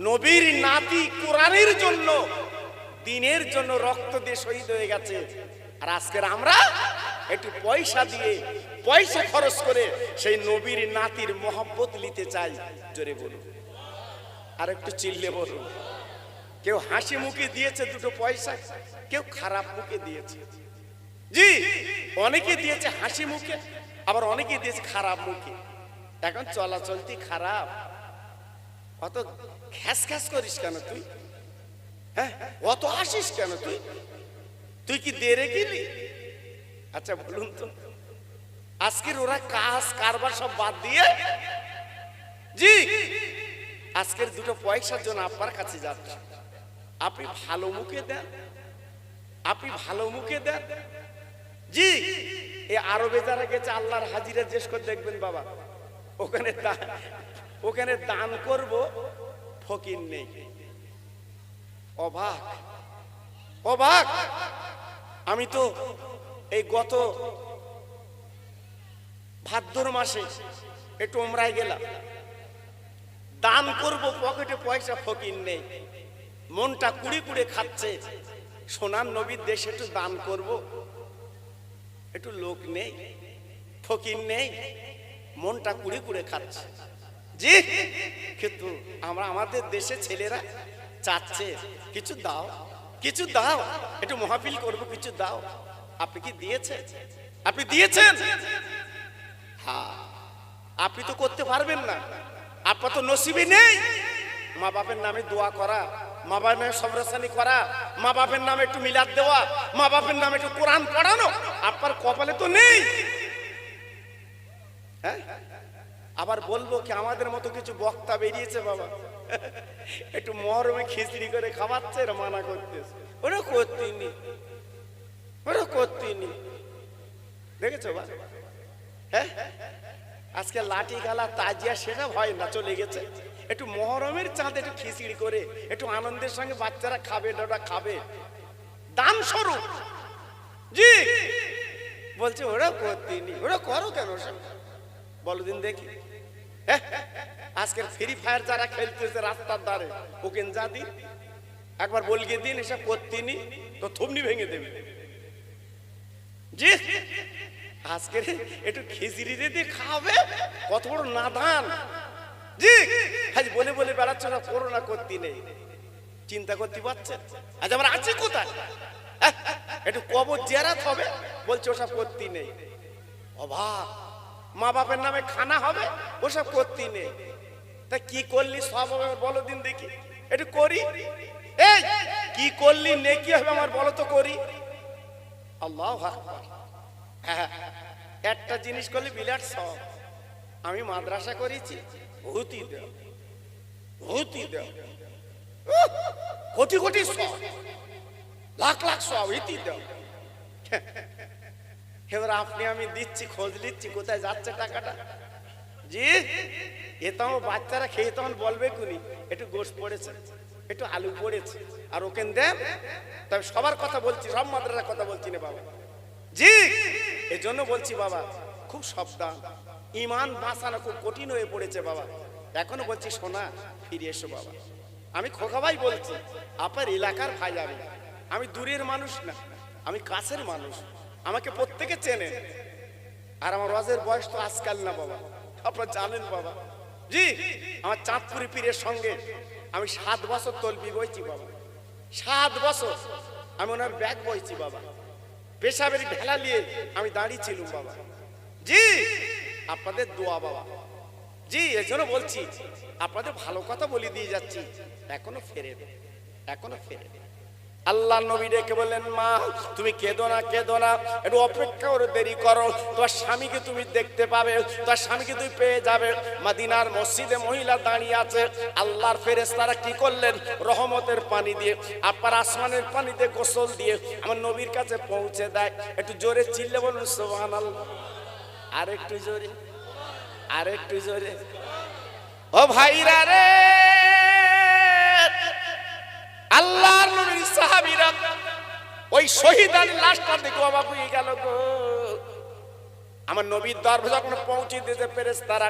নবীর নাতি কোরআনের জন্য দিনের জন্য রক্ত দিয়ে শহীদ হয়ে গেছে, আর আজকের আমরা একটু পয়সা দিয়ে, পয়সা খরচ করে সেই নবীর নাতির মহব্বত নিতে চাই। জোরে বলুন, আর একটু চিল্লে বলুন। কেউ হাসি মুখে দিয়েছে দুটো পয়সা, কেউ খারাপ মুখে দিয়েছে। জি, অনেকে দিয়েছে হাসি মুখে, আবার অনেকে দিয়েছে খারাপ মুখে। এখন চলাচলতি খারাপ, অত খ্যাস খ্যাস করিস কেন তুই? হ্যাঁ, অত হাসিস কেন তুই? তুই কি দেরে গেলি? আচ্ছা বলুন তো, আজকের ওরা কাজ কারবার সব বাদ দিয়ে, জি, আজকের দুটো পয়সার জন্য আপনার কাছে যাচ্ছে। আপনি ভালো মুখে দেন, আপনি ভালো মুখে দেন। জি, এই আরবে যারা গেছে আল্লাহর হাজিরা জিজ্ঞেস করে দেখবেন বাবা, ওখানে দান করব, ফকির নেই। অবাক অবাক। আমি তো এই গত ভাদ্র মাসে একটু ওমরায় গেলাম, দান করব, পকেটে পয়সা, ফকির নেই, মনটা কুড়ে কুড়ে খাচ্ছে। সোনার নবীর দেশে একটু দান করব, একটু লোক নেই, ফকির নেই, মনটা কুড়ে কুড়ে খাচ্ছে। জি, কিন্তু আমরা আমাদের দেশে ছেলেরা চাচ্ছে কিছু দাও, কিছু দাও, একটু মাহফিল করব, কিছু দাও। আপনি কি দিয়েছেন? আপনি দিয়েছেন? হ্যাঁ, আপনি তো করতে পারবেন না, আপনার তো নসিবে নেই মা বাপের নামে দোয়া করা, মা বাবার নামে সবরাসানি করা, মা বাপের নামে একটু মিলাদ দেওয়া, মা বাপের নামে একটু কোরআন পড়ানো আপনার কপালে তো নেই। হ্যাঁ, আবার বলবো কি আমাদের মতো কিছু বক্তা বেরিয়েছে বাবা, একটু মহরমে খিচড়ি করে খাওয়াচ্ছে, এরা মানা করতেছে, ওরা করতেনি, ওরা করতেনি। দেখেছো বা? হ্যাঁ, আজকে লাঠি খেলা তাজিয়া সেটা ভয় না, চলে গেছে। একটু মহরমের চাঁদ একটু খিচড়ি করে একটু আনন্দের সঙ্গে বাচ্চারা খাবে, ওটা খাবে দান স্বরূপ। জি বলছে ওরা করতেনি, ওরা করো কেন বলো দিন দেখি। আজকের ফ্রি ফায়ার যারা খেলতেছে রাস্তার ধারে, ওকে যা দিন একবার বলগে দিন এসব করতেনি তো থুবনি ভেঙে দেবে। জি আজকে একটু খিচড়ি দিয়ে খাবে, কত বড় নাদান। জি আজ বলে বলে বেড়াচ্ছে না করোনা করতে নেই, চিন্তা করতে পারছেন আজ আমরা আছি কোথায়? একটু কবর জিয়ারত হবে, বলছে ওসব করতে নেই। অবাক, মা বাপের নামে খানা হবে, ওসব করতে নেই। তা কি করলি সব হবে বলো দিন দেখি, একটু করি। এই কি করলি নেকি হবে আমার বলো তো করি। আল্লাহু আকবার। হ্যাঁ, একটা জিনিস করলে বিরাট সব। আমি মাদ্রাসা করেছি, ভূতি দেও, ভূতি দেও, কোটি কোটি সব, লাখ লাখ সব ইতি দেও। এবার আপনি আমি দিচ্ছি, খোঁজ নিচ্ছি কোথায় যাচ্ছে টাকাটা। জি এ তো বাচ্চারা খেয়ে তখন বলবে কুনি একটু গোশত পড়েছে, একটু আলু পড়েছে, আর ওকে দেন। তবে সবার কথা বলছি, সব মাদ্রাসার কথা বলছি না বাবা। জি এজন্য বলছি বাবা খুব সাবধান, ইমান বাঁচানো খুব কঠিন হয়ে পড়েছে বাবা। এখনো বলছি সোনা ফিরে এসো বাবা। আমি খোকা ভাই বলছি, আপনার এলাকার ভাই, আমি দূরের মানুষ না, আমি কাছের মানুষ, আমাকে প্রত্যেকে চেনে। আর আমার ওয়াজের বয়স তো আজকাল না বাবা, আপনারা জানেন বাবা। জি আমার চাঁদপুরি পীরের সঙ্গে আমি 7 বছর তলবি বইছি বাবা, 7 বছর আমি ওনার ব্যাগ বইছি বাবা, পেশাবের ঢেলা নিয়ে আমি দাঁড়িয়েছিলাম বাবা। জি আপনাদের দোয়া বাবা। জি এজন্য বলছি আপনাদের ভালো কথা বলে দিয়ে যাচ্ছি, এখনো ফেরে, এখনো ফেরে। আল্লাহ নবী ডেকে বললেন, মা তুমি কেঁদো না, কেঁদো না, একটু অপেক্ষা করে দেরি করো, তোমার স্বামীকে তুমি দেখতে পাবে, তোমার স্বামীকে তুমি পেয়ে যাবে। মদিনার মসজিদে মহিলা দাঁড়িয়ে আছে, আল্লাহর ফেরেশতারা কি করলেন, রহমতের পানি দিয়ে, আপনার আসমানের পানিতে গোসল দিয়ে আমার নবীর কাছে পৌঁছে দেয়। একটু জোরে চিল্লে বলুন সুবহানাল্লাহ, আর একটু জোরে, আর একটু জোরে। ও ভাইরা রে, আল্লাহর নবীর সাহাবীরা ওই শহীদার লাশটা দেখে অবাক হয়ে গেল গো। আমার নবীর দরবারে যখন পৌঁছে দিয়েছে ফেরেশতারা,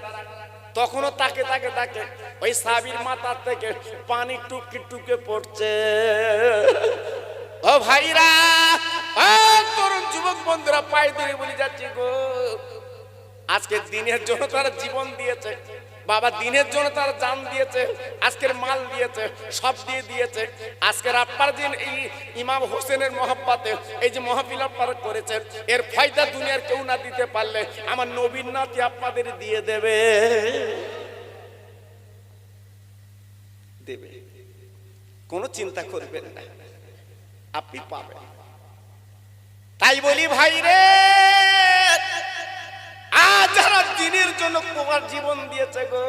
তখনও তাকে তাকে তাকে ওই সাহাবীর মাথার থেকে পানি টুপকে টুপকে পড়ছে। ও ভাইরা, ও তরুণ যুবক বন্ধুরা, পায়ে ধরে বলে যাচ্ছি গো, আজকে দিনের জন্য তারা জীবন দিয়েছে বাবা, দিনের জন্য তারা জান দিয়েছে, আজকের মাল দিয়েছে, সব দিয়ে দিয়েছে। আজকের আপনার দিন এই ইমাম হোসেনের মহব্বতে এই যে মাহফিল আপনারা করেছেন, এর ফায়দা দুনিয়ার কেউ না দিতে পারলে আমার নবীর নাতি আপনাদের দিয়ে দেবে, দেবে, কোনো চিন্তা করবেন না, আপনি পাবেন। তাই বলি ভাই রে, যারা দিনের জন্য জীবন দিয়েছে গো,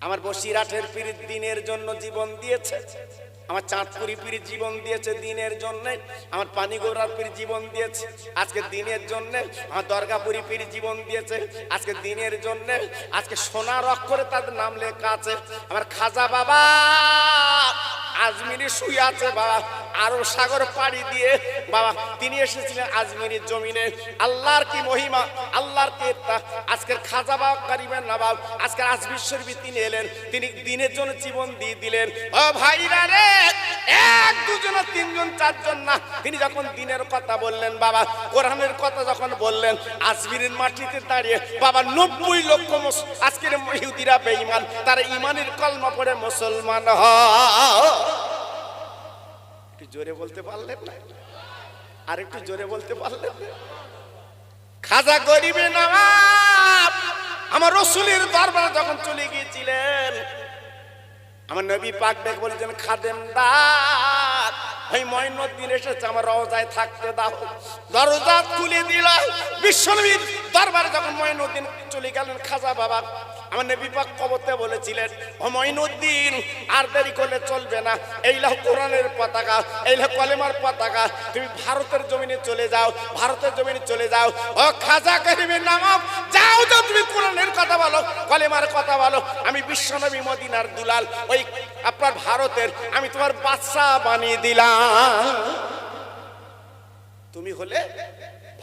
আমার বসিরহাটের পীর দিনের জন্য জীবন দিয়েছে, আমার চাঁদপুরি পীর জীবন দিয়েছে দিনের জন্য, আমার পানিগোড়ার পীর জীবন দিয়েছে আজকে দিনের জন্য, আমার দরগাপুরি পীর জীবন দিয়েছে আজকে দিনের জন্য। আজকে সোনার অক্ষরে তাদের নাম লেখা আছে। আমার খাজা বাবা আজমিরে শুয়ে আছে বাবা, আরব সাগর পাড়ি দিয়ে বাবা তিনি এসেছিলেন আজমিরের জমিনে। আল্লাহর কি মহিমা, আল্লাহর কি ইফতা। আজকের খাজা বাবা কারিমের নবাব আজকের আজমির শরীফে তিনি এলেন, তিনি দিনের জন্য জীবন দিয়ে দিলেন। ও ভাইরা রে, এক দুজন তিনজন চারজন না, তিনি যখন দিনের কথা বললেন বাবা, কোরআনের কথা যখন বললেন, আজমিরের মাটিতে দাঁড়িয়ে বাবা 90 লক্ষ আজকের ইহুদিরা বেঈমান, তারা ইমানের কলমা পড়ে মুসলমান হয়। একটু জোরে বলতে পারলেন না? আর একটু জোরে বলতে পারলেন না? খাজা গরিবে নবাব আমার রাসূলের দরবারে যখন চলে গিয়েছিলেন, আমার নবী পাক ডেকে বলেছেন খাদেমদার ওই মঈনুদ্দিন এসেছে আমার রওজায় থাকতে দাও। দরজা খুলে দিল। বিশ্বনবীর দরবারে যখন মঈনুদ্দিন চলে গেলেন খাজা বাবা, আমার নবী পাক কবতে বলেছিলেন ও মঈনুদ্দিন আর দেরি করলে চলবে না, এই লাও কোরআনের পতাকা, এই লাও কলেমার পতাকা, তুমি ভারতের জমিনে চলে যাও, ভারতের জমিনে চলে যাও। ও খাজা কারিমের নামাম যাও, যাও তুমি কোরআনের কথা বলো, কলেমার কথা বলো, আমি বিশ্বনবী মদিনার দুলাল ওই আপনার ভারতের আমি তোমার বাদশা বানিয়ে দিলাম। তুমি হলে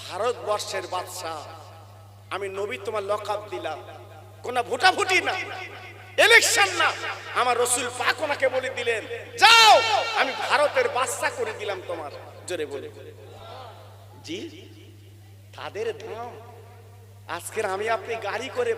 ভারতবর্ষের বাদশা, আমি নবী তোমার লকাব দিলাম। কোন ভোটাভুটি না, ইলেকশন না, আমার রসুল পাক ওনাকে বলে দিলেন যাও আমি ভারতের বাদশা করে দিলাম তোমার। জোরে বলে জি। তাদের দাম আজকের আমি আপনি গাড়ি করে